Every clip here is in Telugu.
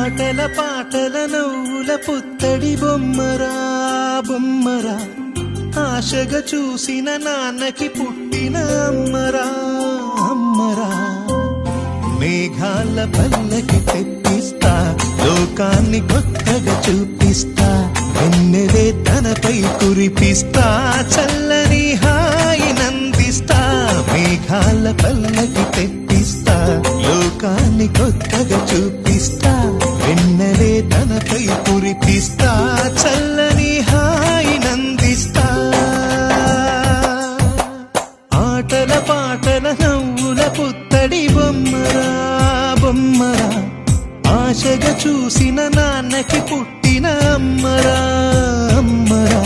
ఆటల పాటల నవ్వుల పుత్తడి బొమ్మరా బొమ్మరా, ఆశగా చూసిన నాన్నకి పుట్టిన అమ్మరా అమ్మరా. మేఘాల పల్లకి తెప్పిస్తా, లోకాన్ని కొత్తగా చూపిస్తా, వెన్నెలే తనపై కురిపిస్తా, చల్లని హాయి నందిస్తా. మేఘాల పల్లకి తెప్పిస్తా, లోకాన్ని కొత్తగా చూపిస్తా, వెన్నెలే తనపై కురిపిస్తా, చల్లని హాయి నందిస్తా. ఆటల పాటల నవ్వుల పుత్తడి బొమ్మరా బొమ్మరా, ఆశగా చూసిన నాన్నకి పుట్టిన అమ్మరా అమ్మరా.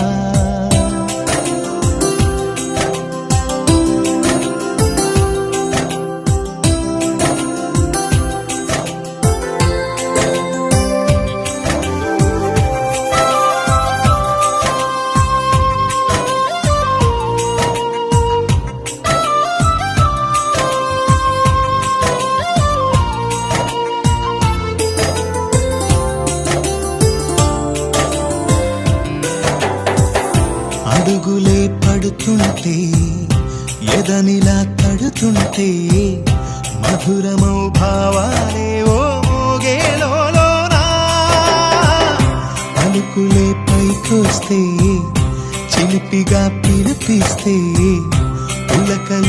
అడుగులే పడుతుంటే, ఎదనిలా తడుతుంటే, మధురమౌ భావాలే ఓ మోగేలోనా. పలుకులే పైకొస్తే, చిలిపిగా పిలిపిస్తే, పులకలే